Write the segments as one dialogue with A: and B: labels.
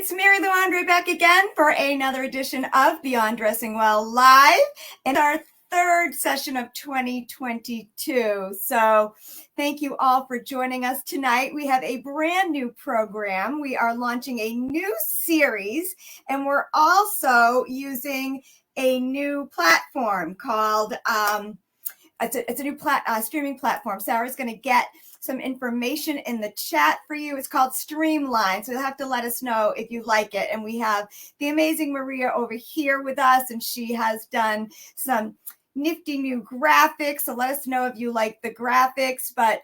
A: it's Mary Lou Andre back again for another edition of Beyond Dressing Well Live and our third session of 2022. So thank you all for joining us tonight. We have a brand new program. We are launching a new series, and we're also using a new platform called it's a new streaming platform. Sarah's going to get some information in the chat for you. It's called Streamline, so you'll have to let us know if you like it. And we have the amazing Maria over here with us, and she has done some nifty new graphics, so let us know if you like the graphics. But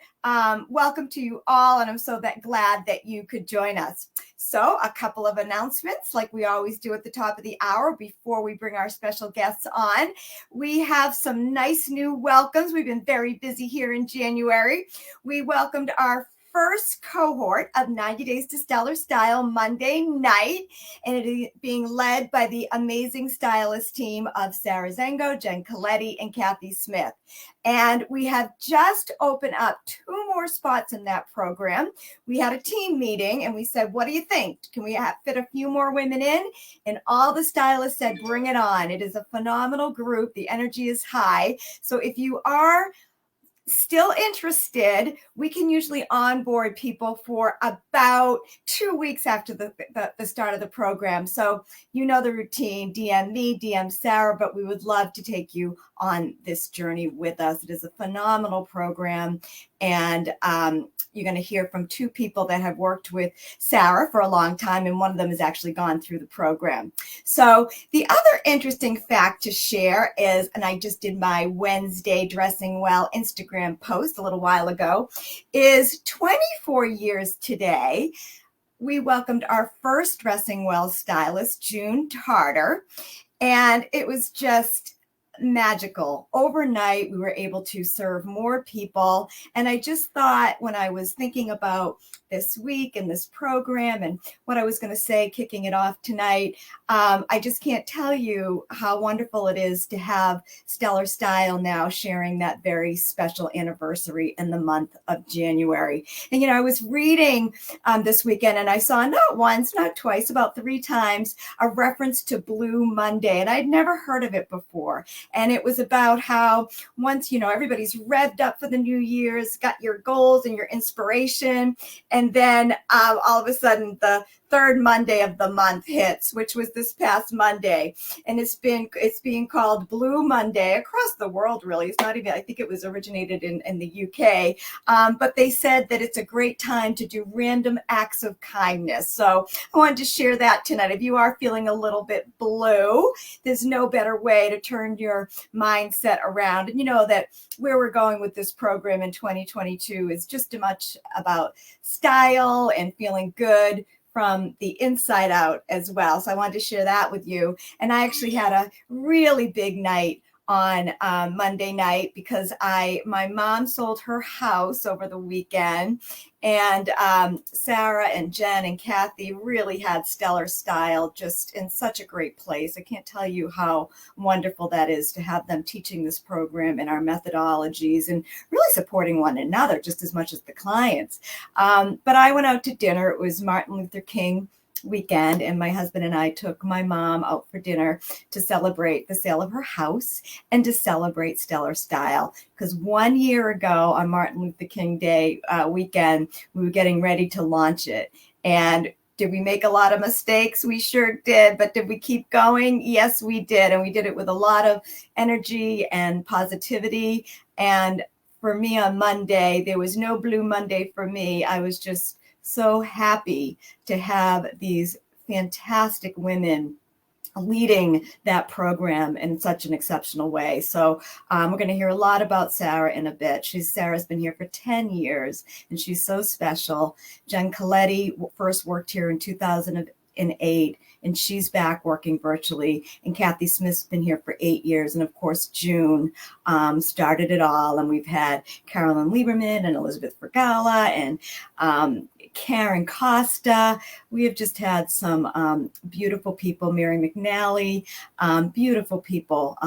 A: welcome to you all, and I'm so glad that you could join us. So a couple of announcements like we always do at the top of the hour before we bring our special guests on. We have some nice new welcomes. We've been very busy here in January. We welcomed our first cohort of 90 Days to Stellar Style Monday night, and it is being led by the amazing stylist team of Sarah Zengo, Jen Coletti, and Kathy Smith. And we have just opened up 2 more spots in that program. We had a team meeting and we said, what do you think? Can we fit a few more women in? And all the stylists said, bring it on. It is a phenomenal group. The energy is high. So if you are still interested, we can usually onboard people for about 2 weeks after the start of the program. So you know the routine, DM me, DM Sarah, but we would love to take you on this journey with us. It is a phenomenal program, and you're going to hear from 2 people that have worked with Sarah for a long time, and one of them has actually gone through the program. So the other interesting fact to share is, and I just did my Wednesday Dressing Well Instagram post a little while ago, is 24 years today, we welcomed our first Dressing Well stylist, June Tarter, and it was just magical. Overnight, we were able to serve more people. And I just thought, when I was thinking about this week and this program and what I was going to say, kicking it off tonight, I just can't tell you how wonderful it is to have Stellar Style now sharing that very special anniversary in the month of January. And, I was reading this weekend, and I saw not once, not twice, about 3 times a reference to Blue Monday. And I'd never heard of it before. And it was about how once, everybody's revved up for the new year's, got your goals and your inspiration. And then all of a sudden, the third Monday of the month hits, which was this past Monday. And it's being called Blue Monday across the world, really. It's not even, I think it was originated in the UK. But they said that it's a great time to do random acts of kindness. So I wanted to share that tonight. If you are feeling a little bit blue, there's no better way to turn your mindset around. And you know that where we're going with this program in 2022 is just as much about style and feeling good from the inside out as well. So I wanted to share that with you. And I actually had a really big night on Monday night because my mom sold her house over the weekend, and Sarah and Jen and Kathy really had stellar style, just in such a great place. I can't tell you how wonderful that is to have them teaching this program and our methodologies and really supporting one another just as much as the clients. But I went out to dinner. It was Martin Luther King weekend, and my husband and I took my mom out for dinner to celebrate the sale of her house and to celebrate Stellar Style, because 1 year ago on Martin Luther King Day weekend, we were getting ready to launch it. And did we make a lot of mistakes? We sure did. But did we keep going? Yes, we did. And we did it with a lot of energy and positivity. And for me on Monday, there was no Blue Monday for me. I was just so happy to have these fantastic women leading that program in such an exceptional way. So we're going to hear a lot about Sarah in a bit. Sarah's been here for 10 years, and she's so special. Jen Coletti first worked here in 2008, and she's back working virtually. And Kathy Smith's been here for 8 years. And of course, June started it all. And we've had Carolyn Lieberman and Elizabeth Vergala and Karen Costa. We have just had some beautiful people, Mary McNally, beautiful people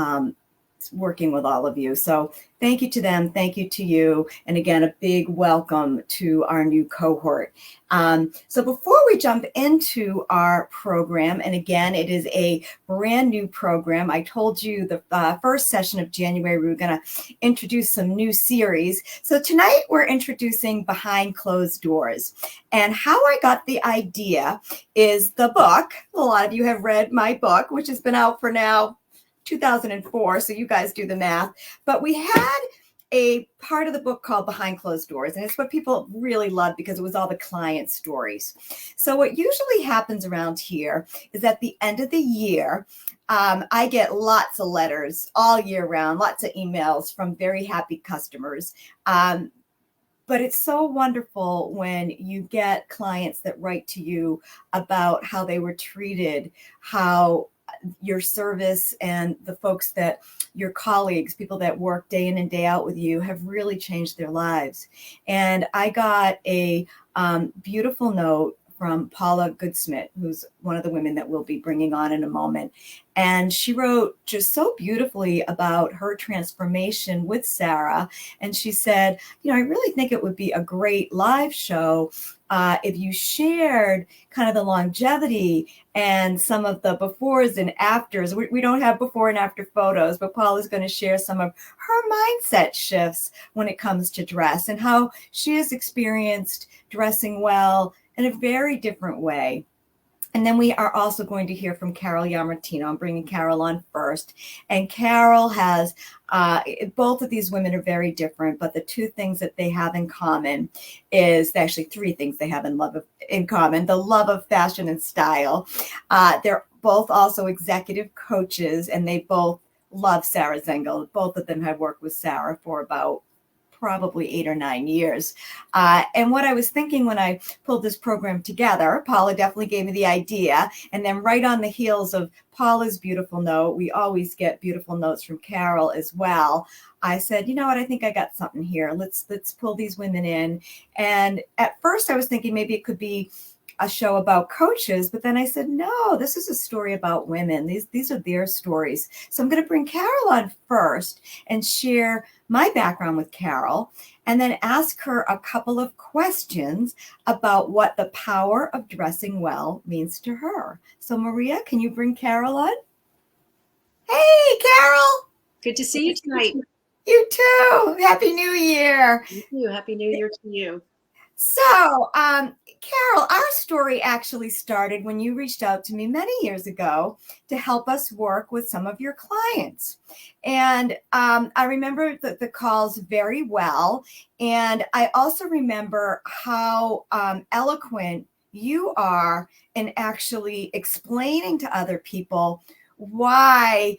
A: working with all of you. So thank you to them. Thank you to you. And again, a big welcome to our new cohort. So before we jump into our program, and again, it is a brand new program. I told you the first session of January, we were going to introduce some new series. So tonight we're introducing Behind Closed Doors. And how I got the idea is the book. A lot of you have read my book, which has been out for now 2004, so you guys do the math. But we had a part of the book called Behind Closed Doors, and it's what people really loved because it was all the client stories. So what usually happens around here is at the end of the year, I get lots of letters all year round, lots of emails from very happy customers. But it's so wonderful when you get clients that write to you about how they were treated, how your service and the folks that your colleagues, people that work day in and day out with you, have really changed their lives. And I got a beautiful note from Paula Goodsmith, who's one of the women that we'll be bringing on in a moment. And she wrote just so beautifully about her transformation with Sarah. And she said, I really think it would be a great live show if you shared kind of the longevity and some of the befores and afters. We don't have before and after photos, but Paula's going to share some of her mindset shifts when it comes to dress and how she has experienced dressing well in a very different way. And then we are also going to hear from Carol Yamartino. I'm bringing Carol on first. And Carol has, both of these women are very different, but the two things that they have in common is actually three things they have in common. The love of fashion and style. They're both also executive coaches, and they both love Sarah Zengel. Both of them have worked with Sarah for about probably 8 or 9 years. And what I was thinking when I pulled this program together, Paula definitely gave me the idea. And then right on the heels of Paula's beautiful note, we always get beautiful notes from Carol as well. I said, you know what, I think I got something here. Let's pull these women in. And at first I was thinking maybe it could be a show about coaches, but then I said, no, this is a story about women. These are their stories. So I'm going to bring Carol on first and share my background with Carol, and then ask her a couple of questions about what the power of dressing well means to her. So Maria, can you bring Carol on? Hey, Carol.
B: Good to see you tonight.
A: You too. Happy New Year.
B: Thank you. Happy New Year to you.
A: So, Carol, our story actually started when you reached out to me many years ago to help us work with some of your clients. And I remember the calls very well. And I also remember how eloquent you are in actually explaining to other people why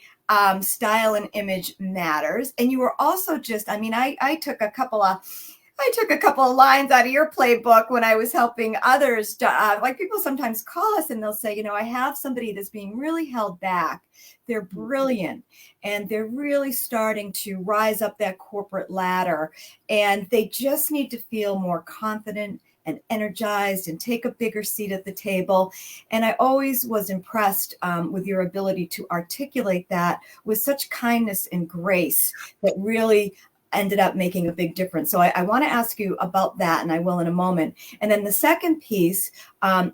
A: style and image matters. And you were also I took a couple of lines out of your playbook when I was helping others. Like people sometimes call us and they'll say, I have somebody that's being really held back. They're brilliant and they're really starting to rise up that corporate ladder, and they just need to feel more confident and energized and take a bigger seat at the table. And I always was impressed with your ability to articulate that with such kindness and grace that really ended up making a big difference. So I want to ask you about that, and I will in a moment. And then the second piece,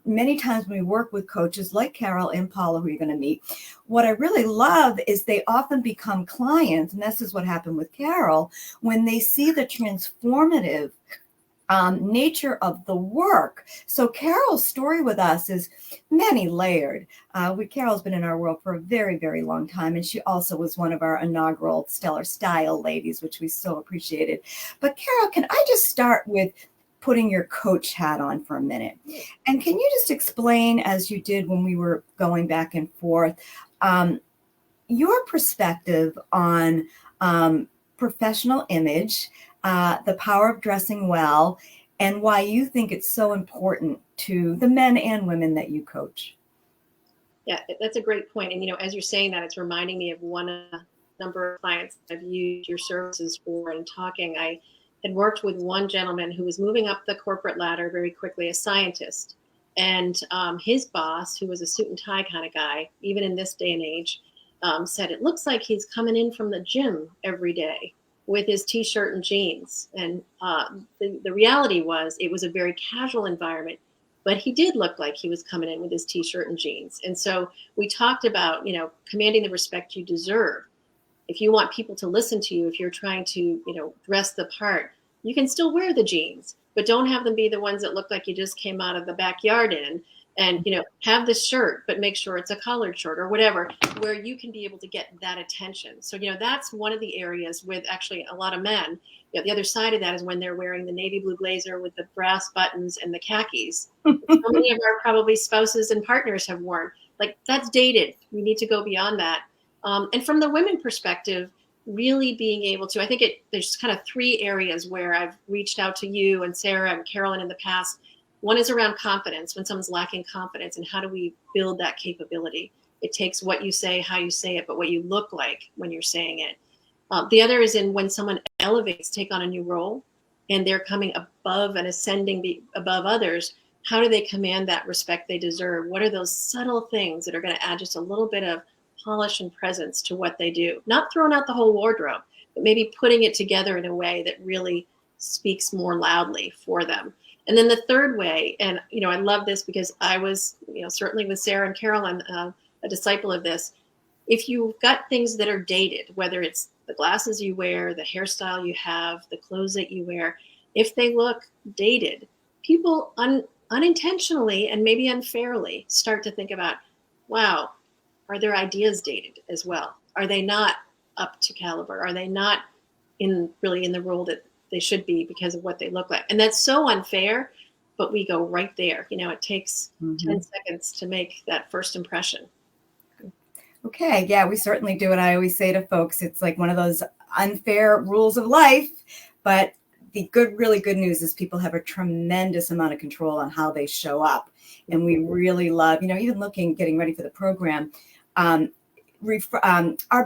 A: many times when we work with coaches like Carol and Paula, who you're going to meet, what I really love is they often become clients, and this is what happened with Carol, when they see the transformative nature of the work. So Carol's story with us is many layered. Carol's been in our world for a very, very long time, and she also was one of our inaugural Stellar Style ladies, which we so appreciated. But Carol, can I just start with putting your coach hat on for a minute? And can you just explain, as you did when we were going back and forth, your perspective on professional image, the power of dressing well, and why you think it's so important to the men and women that you coach?
B: Yeah, that's a great point. And, as you're saying that, it's reminding me of one number of clients I've used your services for and talking. I had worked with one gentleman who was moving up the corporate ladder very quickly, a scientist. And his boss, who was a suit and tie kind of guy, even in this day and age, said, it looks like he's coming in from the gym every day with his t-shirt and jeans. And the reality was it was a very casual environment, but he did look like he was coming in with his t-shirt and jeans. And so we talked about, commanding the respect you deserve. If you want people to listen to you, if you're trying to, dress the part, you can still wear the jeans, but don't have them be the ones that look like you just came out of the backyard in. And, have the shirt, but make sure it's a collared shirt or whatever, where you can be able to get that attention. So, that's one of the areas with actually a lot of men. The other side of that is when they're wearing the navy blue blazer with the brass buttons and the khakis. So many of our probably spouses and partners have worn. Like, that's dated. We need to go beyond that. And from the women perspective, really being able to, I think there's kind of three areas where I've reached out to you and Sarah and Carolyn in the past. One is around confidence, when someone's lacking confidence, and how do we build that capability? It takes what you say, how you say it, but what you look like when you're saying it. The other is in when someone elevates, take on a new role, and they're coming above and ascending above others. How do they command that respect they deserve? What are those subtle things that are going to add just a little bit of polish and presence to what they do? Not throwing out the whole wardrobe, but maybe putting it together in a way that really speaks more loudly for them. And then the third way, and I love this because I was, certainly with Sarah and Carolyn, a disciple of this. If you've got things that are dated, whether it's the glasses you wear, the hairstyle you have, the clothes that you wear, if they look dated, people unintentionally and maybe unfairly start to think about, wow, are their ideas dated as well? Are they not up to caliber? Are they not really in the role that they should be because of what they look like? And that's so unfair, but we go right there. It takes 10 seconds to make that first impression.
A: Okay. Yeah, we certainly do. And I always say to folks, it's like one of those unfair rules of life, but the really good news is people have a tremendous amount of control on how they show up. And we really love, even getting ready for the program, our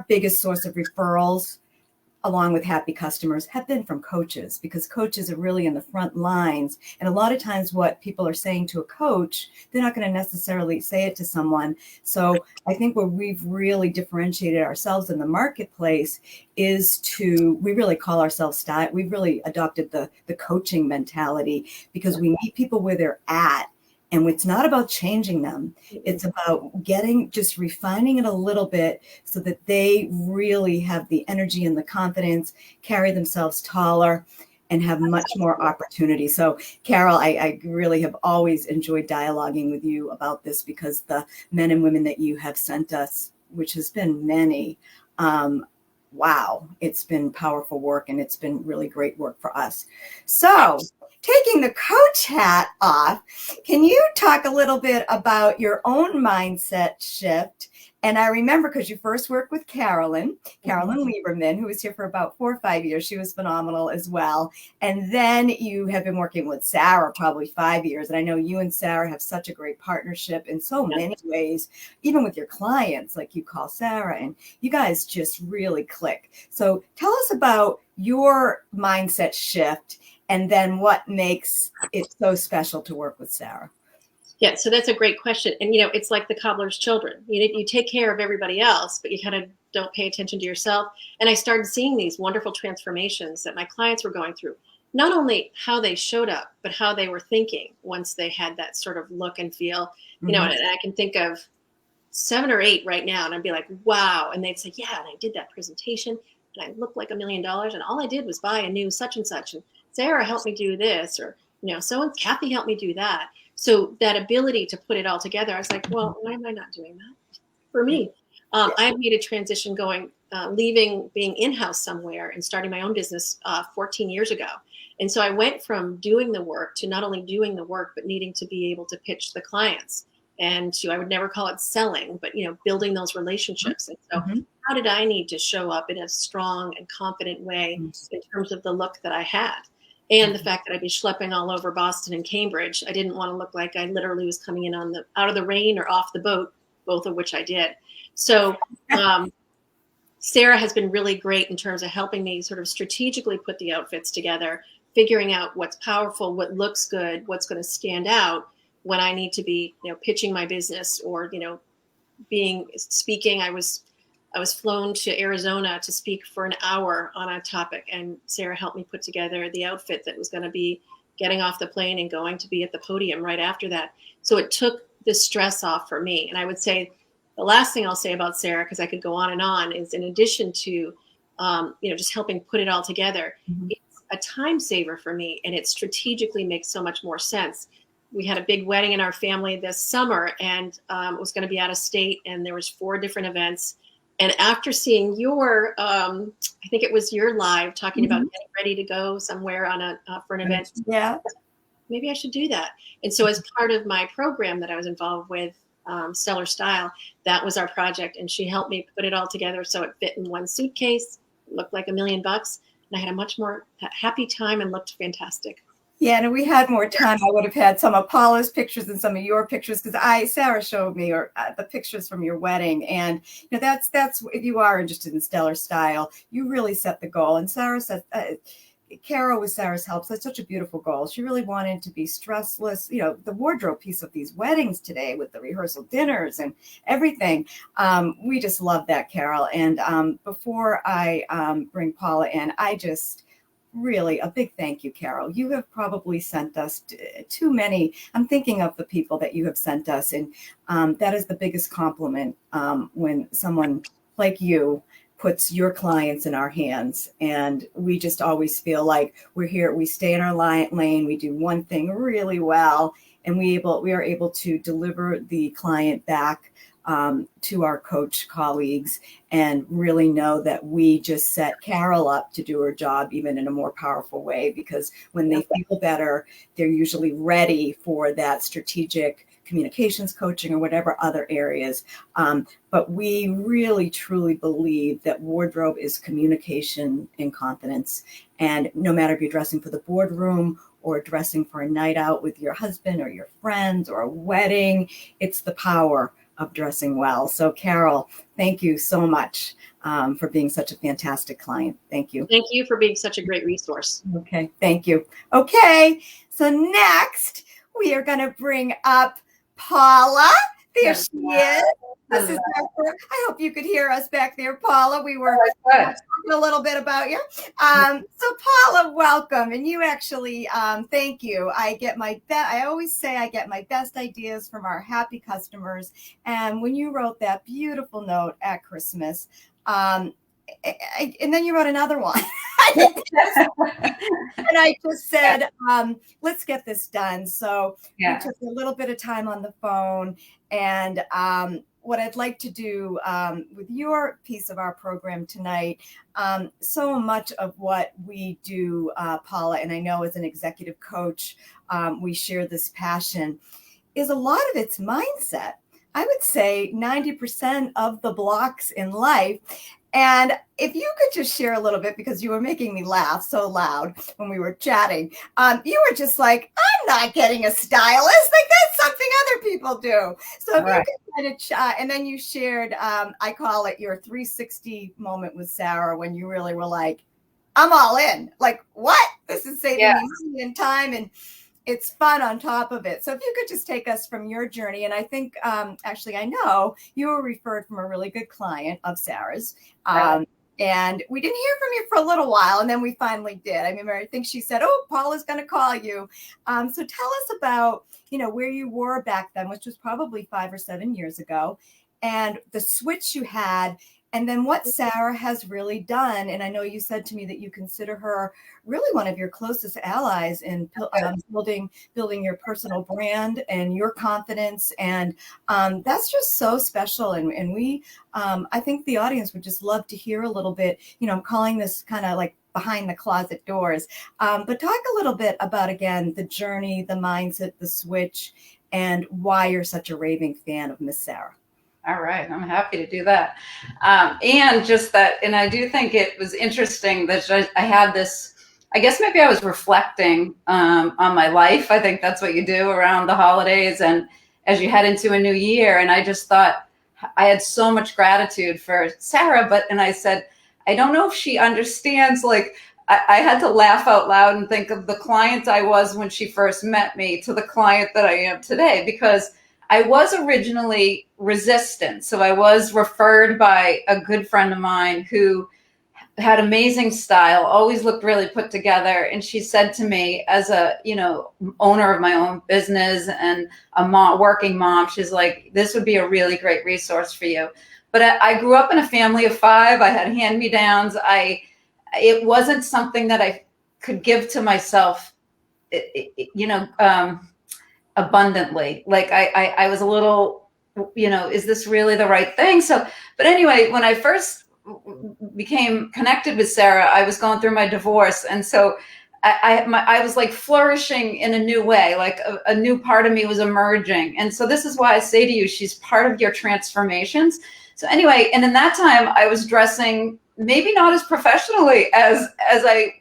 A: biggest source of referrals, along with happy customers, have been from coaches, because coaches are really in the front lines. And a lot of times what people are saying to a coach, they're not going to necessarily say it to someone. So I think where we've really differentiated ourselves in the marketplace is we really call ourselves style. We've really adopted the coaching mentality, because we meet people where they're at. And it's not about changing them. It's about just refining it a little bit so that they really have the energy and the confidence, carry themselves taller, and have much more opportunity. So, Carol, I really have always enjoyed dialoguing with you about this, because the men and women that you have sent us, which has been many, wow, it's been powerful work, and it's been really great work for us. So, taking the coach hat off, can you talk a little bit about your own mindset shift? And I remember, because you first worked with Carolyn Lieberman, who was here for about 4 or 5 years. She was phenomenal as well. And then you have been working with Sarah probably 5 years. And I know you and Sarah have such a great partnership in so many ways, even with your clients, like you call Sarah, and you guys just really click. So tell us about your mindset shift, and then what makes it so special to work with Sarah.
B: Yeah, so that's a great question. And, it's like the cobbler's children. You take care of everybody else, but you kind of don't pay attention to yourself. And I started seeing these wonderful transformations that my clients were going through. Not only how they showed up, but how they were thinking once they had that sort of look and feel. And I can think of 7 or 8 right now, and I'd be like, wow. And they'd say, yeah, and I did that presentation, and I looked like $1 million, and all I did was buy a new such and such, and Sarah helped me do this, or, Kathy helped me do that. So that ability to put it all together, I was like, well, why am I not doing that for me? I made a transition leaving being in-house somewhere and starting my own business 14 years ago. And so I went from doing the work to not only doing the work, but needing to be able to pitch the clients, and I would never call it selling, but, building those relationships. And so how did I need to show up in a strong and confident way in terms of the look that I had? And the fact that I'd be schlepping all over Boston and Cambridge. I didn't want to look like I literally was coming in out of the rain or off the boat, both of which I did. So Sarah has been really great in terms of helping me sort of strategically put the outfits together, figuring out what's powerful, what looks good, what's going to stand out when I need to be, pitching my business or, speaking. I was I was flown to Arizona to speak for an hour on a topic, and Sarah helped me put together the outfit that was going to be getting off the plane and going to be at the podium right after that. So it took the stress off for me. And I would say the last thing I'll say about Sarah, because I could go on, is in addition to just helping put it all together, it's a time saver for me, and it strategically makes so much more sense. We had a big wedding in our family this summer, and it was going to be out of state, and there was 4 different events. And after seeing your, I think it was your live talking about getting ready to go somewhere on for an event.
A: Yeah.
B: Maybe I should do that. And so as part of my program that I was involved with, Stellar Style, that was our project. And she helped me put it all together so it fit in one suitcase, looked like $1 million. And I had a much more happy time and looked fantastic.
A: Yeah, and if we had more time, I would have had some of Paula's pictures and some of your pictures, because Sarah showed me the pictures from your wedding, and that's if you are interested in Stellar Style, you really set the goal. And Sarah said, Carol with Sarah's help, that's such a beautiful goal. She really wanted to be stressless. The wardrobe piece of these weddings today with the rehearsal dinners and everything. We just love that, Carol. And before I bring Paula in, I just really a big thank you, Carol. You have probably sent us too many. I'm thinking of the people that you have sent us, and that is the biggest compliment when someone like you puts your clients in our hands. And we just always feel like we're here, we stay in our lane, we do one thing really well, and we are able to deliver the client back to our coach colleagues, and really know that we just set Carol up to do her job even in a more powerful way, because when they feel better, they're usually ready for that strategic communications coaching or whatever other areas. But we really, truly believe that wardrobe is communication and confidence. And no matter if you're dressing for the boardroom or dressing for a night out with your husband or your friends or a wedding, it's the power of dressing well. So Carol, thank you so much for being such a fantastic client. Thank you.
B: Thank you for being such a great resource.
A: Okay, thank you. Okay, so next we are going to bring up Paula. There she is. This is I hope you could hear us back there, Paula. We were talking a little bit about you. So Paula, welcome. And you actually, thank you. I always say I get my best ideas from our happy customers. And when you wrote that beautiful note at Christmas, and then you wrote another one. And I just said, let's get this done. So we took a little bit of time on the phone, and what I'd like to do with your piece of our program tonight, so much of what we do, Paula, and I know as an executive coach, we share this passion, is a lot of it's mindset. I would say 90% of the blocks in life. And if you could just share a little bit, because you were making me laugh so loud when we were chatting, you were just like, I'm not getting a stylist. Like, that's something other people do. So if you could kind of chat, and then you shared, I call it your 360 moment with Sarah, when you really were like, I'm all in. Like, what? This is saving me money and time, and it's fun on top of it. So if you could just take us from your journey. And I think, actually, I know you were referred from a really good client of Sarah's. And we didn't hear from you for a little while, and then we finally did. I mean, I think she said, oh, Paula's going to call you. So tell us about, where you were back then, which was probably 5 or 7 years ago, and the switch you had, and then what Sarah has really done. And I know you said to me that you consider her really one of your closest allies in building your personal brand and your confidence. And that's just so special. And we, I think the audience would just love to hear a little bit, I'm calling this kind of like behind the closet doors. But talk a little bit about, again, the journey, the mindset, the switch, and why you're such a raving fan of Miss Sarah.
C: All right. I'm happy to do that. And just that, and I do think it was interesting that I had this, I guess maybe I was reflecting on my life. I think that's what you do around the holidays and as you head into a new year. And I just thought I had so much gratitude for Sarah, and I said, I don't know if she understands, like, I had to laugh out loud and think of the client I was when she first met me to the client that I am today, because I was originally resistant. So I was referred by a good friend of mine who had amazing style, always looked really put together. And she said to me, as a, owner of my own business and a mom, working mom, she's like, this would be a really great resource for you. But I grew up in a family of 5. I had hand-me-downs. It wasn't something that I could give to myself, abundantly. Like I was a little, is this really the right thing? So, but anyway, when I first became connected with Sarah, I was going through my divorce. And so I was like flourishing in a new way, like a new part of me was emerging. And so this is why I say to you, she's part of your transformations. So anyway, and in that time I was dressing maybe not as professionally as I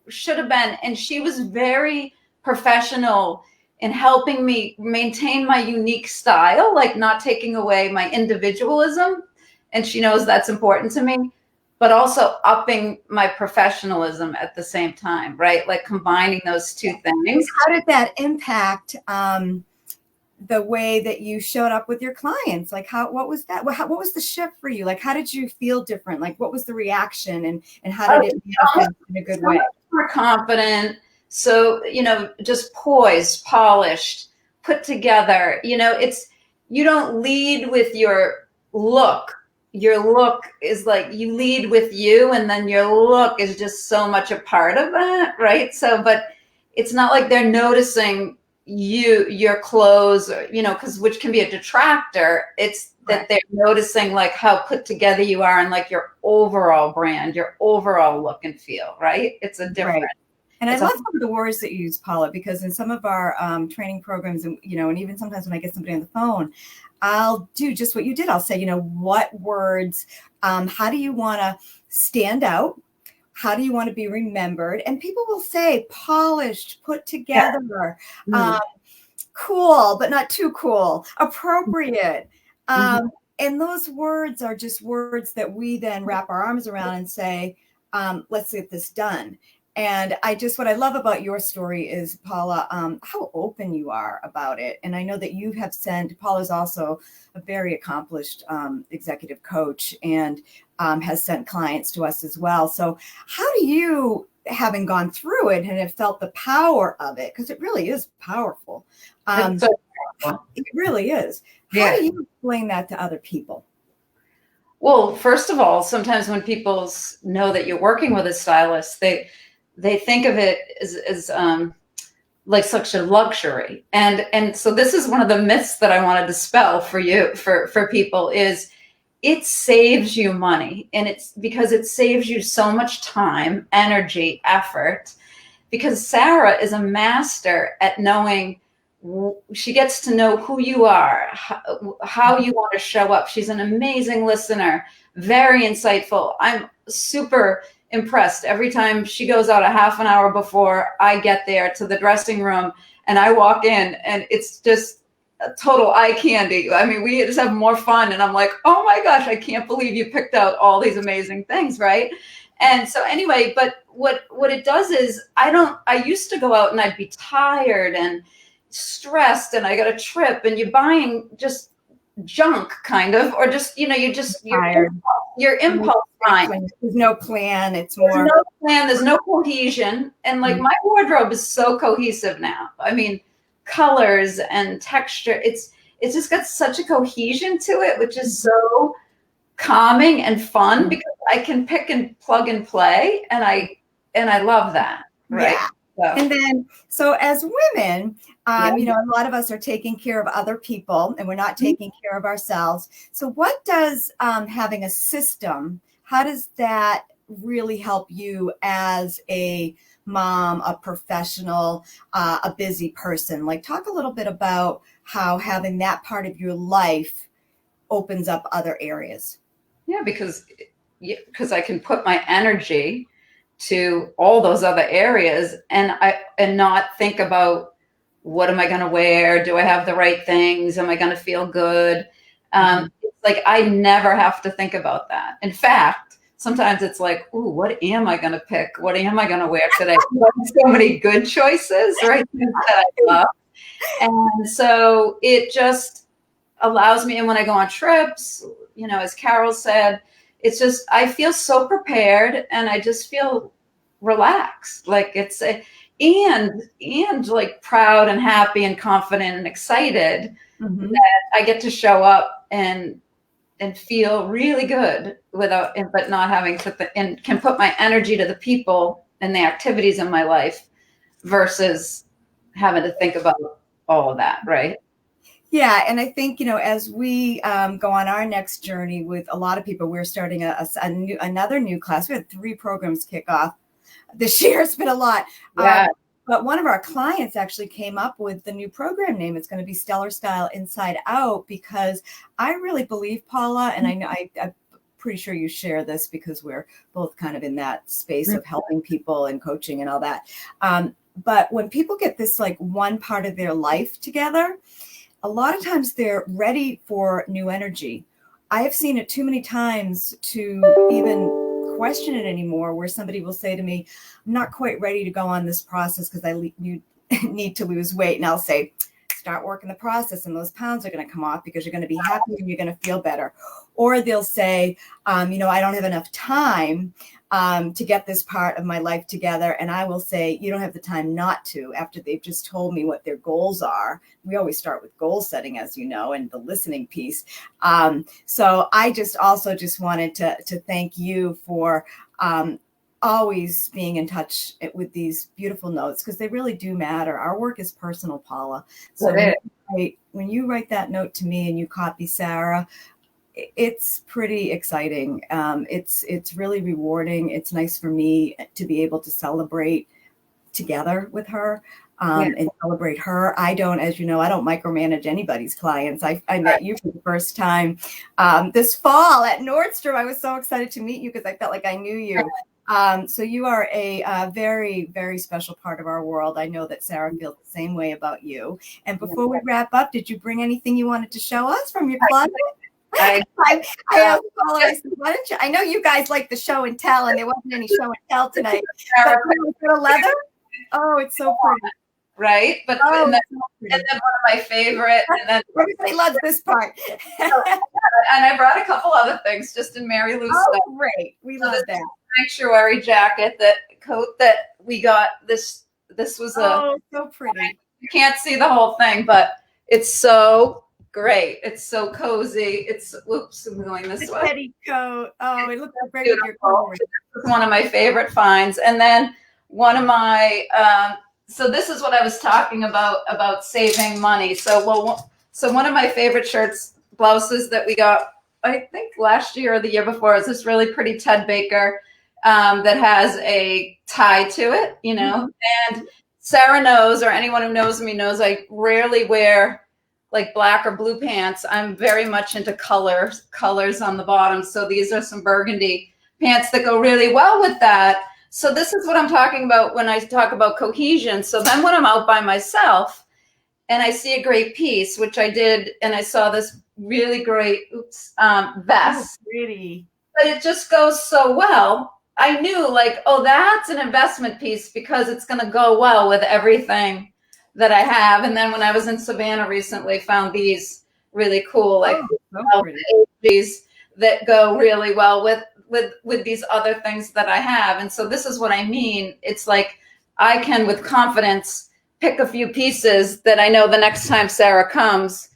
C: should have been. And she was very professional in helping me maintain my unique style, like not taking away my individualism. And she knows that's important to me, but also upping my professionalism at the same time, right? Like combining those two things.
A: How did that impact the way that you showed up with your clients? Like what was that? What was the shift for you? Like, how did you feel different? Like, what was the reaction and how did it manifest in a good way?
C: More confident. So, just poised, polished, put together. You don't lead with your look. Your look is like you lead with you, and then your look is just so much a part of that, right? So, but it's not like they're noticing your clothes, because which can be a detractor. It's that they're noticing like how put together you are and like your overall brand, your overall look and feel, right? It's a different.
A: Right. And I love some of the words that you use, Paula, because in some of our training programs, and and even sometimes when I get somebody on the phone, I'll do just what you did. I'll say, what words, how do you want to stand out? How do you want to be remembered? And people will say polished, put together, cool, but not too cool, appropriate. And those words are just words that we then wrap our arms around and say, let's get this done. And what I love about your story is, Paula, how open you are about it. And I know that you have Paula's also a very accomplished executive coach and has sent clients to us as well. So how do you, having gone through it and have felt the power of it, because it really is powerful.
C: It's so powerful.
A: It really is. How do you explain that to other people?
C: Well, first of all, sometimes when people know that you're working with a stylist, they think of it as like such a luxury. And so this is one of the myths that I want to dispel for you, for people, is it saves you money. And it's because it saves you so much time, energy, effort, because Sarah is a master at knowing. She gets to know who you are, how you want to show up. She's an amazing listener, very insightful. I'm super impressed every time she goes out a half an hour before I get there to the dressing room and I walk in, and it's just a total eye candy. I mean, we just have more fun, and I'm like, oh my gosh, I can't believe you picked out all these amazing things, right? And so anyway, but what it does is I used to go out and I'd be tired and stressed and I got a trip, and you're buying just junk kind of, or just, your impulse buying.
A: There's no plan. There's
C: no plan. There's no cohesion. And like my wardrobe is so cohesive now. I mean, colors and texture, it's just got such a cohesion to it, which is so calming and fun because I can pick and plug and play. And I love that. Right.
A: Yeah. And then, so as women, a lot of us are taking care of other people and we're not taking care of ourselves. So what does having a system, how does that really help you as a mom, a professional, a busy person? Like, talk a little bit about how having that part of your life opens up other areas.
C: Yeah, because I can put my energy to all those other areas and not think about what am I going to wear? Do I have the right things? Am I going to feel good? It's like I never have to think about that. In fact, sometimes it's like, ooh, what am I going to pick? What am I going to wear today? So many good choices, right? That I love. And so it just, allows me, and when I go on trips, as Carol said, it's just, I feel so prepared and I just feel relaxed. Like and like proud and happy and confident and excited that I get to show up and feel really good but not having to, and can put my energy to the people and the activities in my life versus having to think about all of that. Right.
A: Yeah, and I think, as we go on our next journey with a lot of people, we're starting another new class. We had 3 programs kick off this year. It's been a lot.
C: Yeah.
A: But one of our clients actually came up with the new program name. It's going to be Stellar Style Inside Out, because I really believe, Paula, and I know I'm pretty sure you share this because we're both kind of in that space of helping people and coaching and all that. But when people get this like one part of their life together, a lot of times they're ready for new energy. I have seen it too many times to even question it anymore, where somebody will say to me, I'm not quite ready to go on this process because I need to lose weight. And I'll say, start working the process and those pounds are going to come off because you're going to be happy and you're going to feel better. Or they'll say, I don't have enough time to get this part of my life together. And I will say, you don't have the time not to, after they've just told me what their goals are. We always start with goal setting, as you know, and the listening piece. So I just wanted to thank you for always being in touch with these beautiful notes, because they really do matter. Our work is personal, Paula. So when you write that note to me and you copy Sarah, it's pretty exciting. It's really rewarding. It's nice for me to be able to celebrate together with her and celebrate her. I don't, as you know, I don't micromanage anybody's clients. I met you for the first time this fall at Nordstrom. I was so excited to meet you because I felt like I knew you. So you are a very, very special part of our world. I know that Sarah feels the same way about you. And before we wrap up, did you bring anything you wanted to show us from your closet? I asked Paula, I said, why don't you? I know you guys like the show and tell, and there wasn't any show and tell tonight. But the leather? Oh, it's so pretty.
C: Right? But and then one of my favorite, and then
A: everybody loves this part.
C: And I brought a couple other things just in Mary Lou's stuff.
A: Great. We love that.
C: Sanctuary jacket, that coat that we got. This was
A: so pretty.
C: You can't see the whole thing, but it's so great. It's so cozy. I'm going this way.
A: Petticoat. Oh, it looks great with your clothes.
C: It's one of my favorite finds. And then one of my so this is what I was talking about saving money. So one of my favorite blouses that we got, I think last year or the year before, is this really pretty Ted Baker that has a tie to it, and Sarah knows, or anyone who knows me knows, I rarely wear like black or blue pants. I'm very much into colors on the bottom. So these are some burgundy pants that go really well with that. So this is what I'm talking about when I talk about cohesion. So then when I'm out by myself and I see a great piece, which I did, and I saw this really great vest.
A: Oh, pretty.
C: But it just goes so well. I knew that's an investment piece because it's going to go well with everything that I have. And then when I was in Savannah recently, found these really cool, these that go really well with these other things that I have. And so this is what I mean. It's like I can, with confidence, pick a few pieces that I know the next time Sarah comes,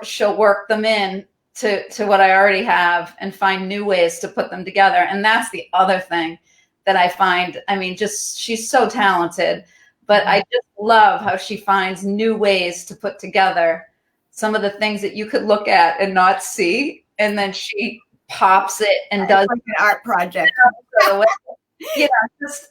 C: she'll work them in to what I already have and find new ways to put them together. And that's the other thing that I find. I mean, she's so talented, but I just love how she finds new ways to put together some of the things that you could look at and not see. And then she pops it and does
A: like an art project.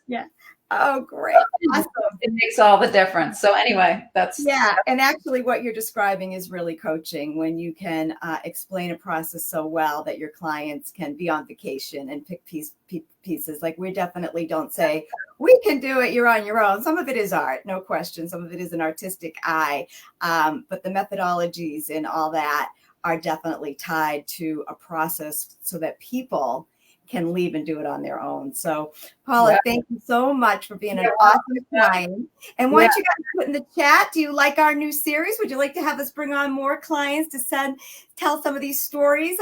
C: Yeah.
A: Oh, great. Awesome.
C: It makes all the difference. So anyway,
A: and actually what you're describing is really coaching, when you can explain a process so well that your clients can be on vacation and pick pieces. Like, we definitely don't say, we can do it, you're on your own. Some of it is art, no question. Some of it is an artistic eye. But the methodologies and all that are definitely tied to a process so that people can leave and do it on their own. So Paula,
C: Yeah.
A: thank you so much for being an awesome client. And why don't you guys put in the chat, do you like our new series? Would you like to have us bring on more clients to tell some of these stories?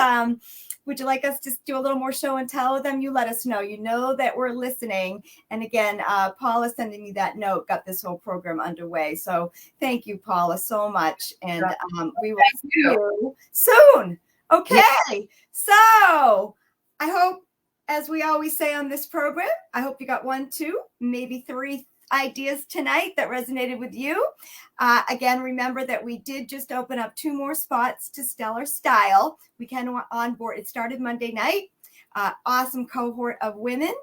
A: Would you like us to do a little more show and tell with them? You let us know. You know that we're listening. And again, Paula sending me that note got this whole program underway. So thank you, Paula, so much. And we will see you soon. Okay. So I hope, as we always say on this program, I hope you got 1, 2, maybe 3 ideas tonight that resonated with you. Again, remember that we did just open up 2 more spots to Stellar Style. We can onboard. It started Monday night. Awesome cohort of women.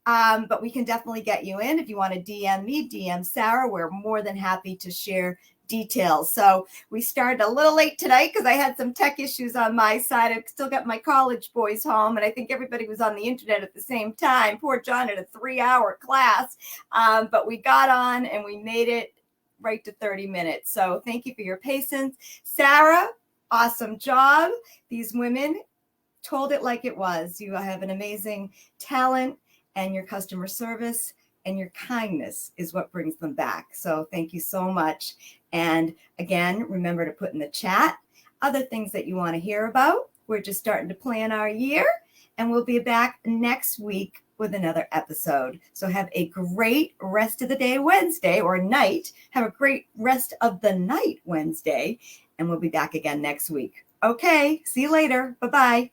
A: But we can definitely get you in. If you want to DM me, DM Sarah. We're more than happy to share details. So we started a little late tonight because I had some tech issues on my side. I've still got my college boys home, and I think everybody was on the internet at the same time. Poor John had a 3-hour class, but we got on and we made it right to 30 minutes. So thank you for your patience. Sarah, awesome job. These women told it like it was. You have an amazing talent, and your customer service and your kindness is what brings them back. So thank you so much. And again, remember to put in the chat other things that you want to hear about. We're just starting to plan our year, and we'll be back next week with another episode. So have a great rest of the day Wednesday, or night. Have a great rest of the night Wednesday, and we'll be back again next week. Okay, see you later. Bye-bye.